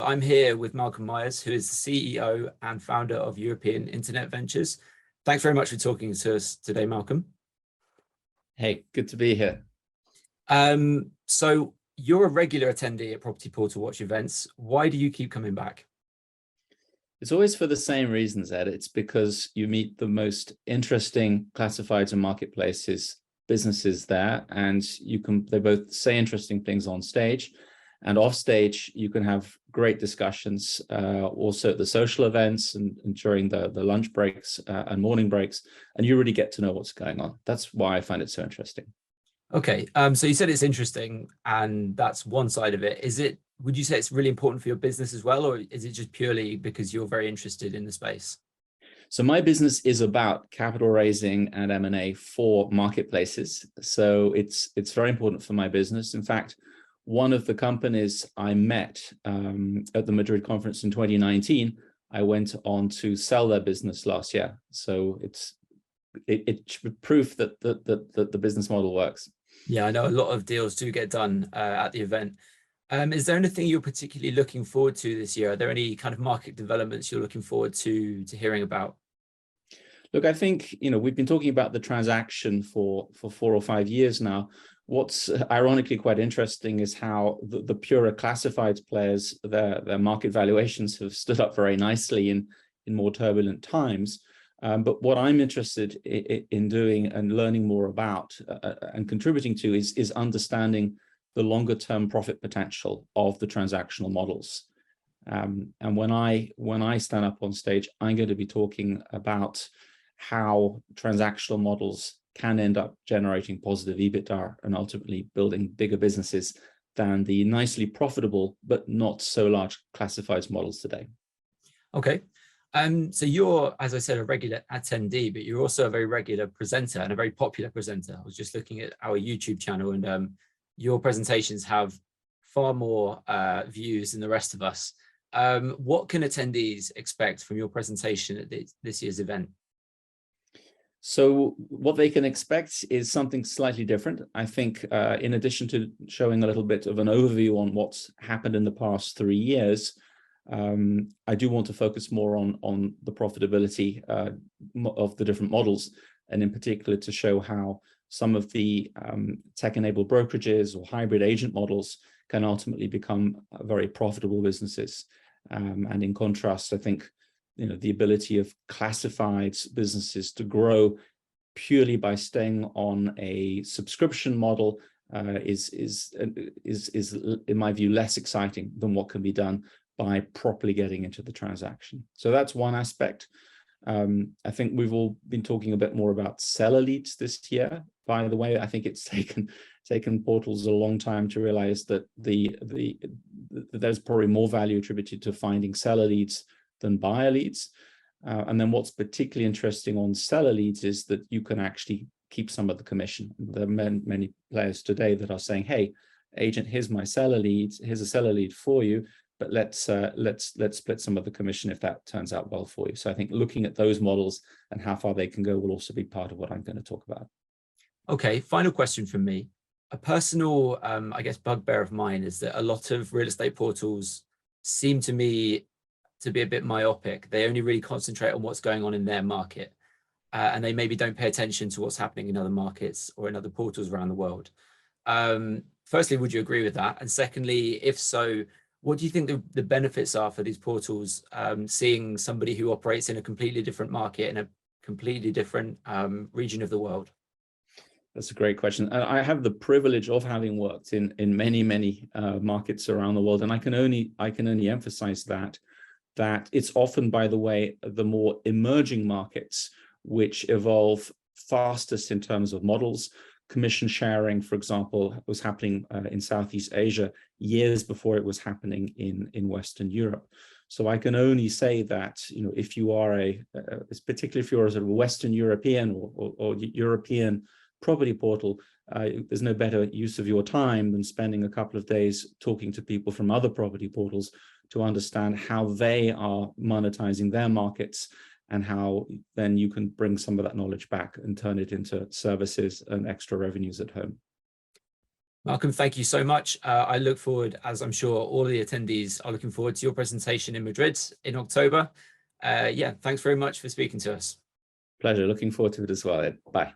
I'm here with Malcolm Myers, who is the CEO and founder of European Internet Ventures. Thanks very much for talking to us today, Malcolm. Hey, good to be here. So you're a regular attendee at Property Portal Watch events. Why do you keep coming back? It's always for the same reasons, Ed. It's because you meet the most interesting classifieds and marketplaces businesses there, and they both say interesting things on stage, and off stage you can have great discussions, also at the social events and during the lunch breaks and morning breaks, and you really get to know what's going on. That's why I find it so interesting. Okay, so you said it's interesting, and that's one side of it. Would you say it's really important for your business as well, or is it just purely because you're very interested in the space? So my business is about capital raising and M&A for marketplaces. So it's very important for my business. In fact, one of the companies I met at the Madrid conference in 2019, I went on to sell their business last year. So it's proof that the business model works. Yeah, I know a lot of deals do get done at the event. Is there anything you're particularly looking forward to this year? Are there any kind of market developments you're looking forward to hearing about? Look, I think, we've been talking about the transaction for 4 or 5 years now. What's ironically quite interesting is how the purer classifieds players, their market valuations have stood up very nicely in more turbulent times. But what I'm interested in doing and learning more about and contributing to is understanding the longer term profit potential of the transactional models. And when I stand up on stage, I'm going to be talking about how transactional models can end up generating positive EBITDA and ultimately building bigger businesses than the nicely profitable but not so large classifieds models today. Okay. So you're, as I said, a regular attendee, but you're also a very regular presenter and a very popular presenter. I was just looking at our YouTube channel, and your presentations have far more views than the rest of us. What can attendees expect from your presentation at this year's event? So what they can expect is something slightly different. I think in addition to showing a little bit of an overview on what's happened in the past 3 years, I do want to focus more on the profitability of the different models, and in particular to show how some of the tech-enabled brokerages or hybrid agent models can ultimately become very profitable businesses. And in contrast, I think the ability of classified businesses to grow purely by staying on a subscription model is in my view less exciting than what can be done by properly getting into the transaction. So that's one aspect. I think we've all been talking a bit more about seller leads this year. By the way, I think it's taken portals a long time to realize that there's probably more value attributed to finding seller leads than buyer leads. And then what's particularly interesting on seller leads is that you can actually keep some of the commission. There are many players today that are saying, hey, agent, here's my seller leads, here's a seller lead for you, but let's split some of the commission if that turns out well for you. So I think looking at those models and how far they can go will also be part of what I'm going to talk about. Okay, final question from me. A personal, I guess, bugbear of mine is that a lot of real estate portals seem to me to be a bit myopic. They only really concentrate on what's going on in their market, and they maybe don't pay attention to what's happening in other markets or in other portals around the world. Firstly, would you agree with that? And secondly, if so, what do you think the benefits are for these portals, seeing somebody who operates in a completely different market in a completely different region of the world? That's a great question. I have the privilege of having worked in many markets around the world, and I can only emphasize that it's often, by the way, the more emerging markets which evolve fastest in terms of models. Commission sharing, for example, was happening in Southeast Asia years before it was happening in Western Europe. So I can only say that, if you are particularly if you're a sort of Western European or European property portal, there's no better use of your time than spending a couple of days talking to people from other property portals to understand how they are monetizing their markets and how then you can bring some of that knowledge back and turn it into services and extra revenues at home. Malcolm, thank you so much. I look forward, as I'm sure all the attendees are looking forward to your presentation in Madrid in October. Yeah, thanks very much for speaking to us. Pleasure. Looking forward to it as well. Bye.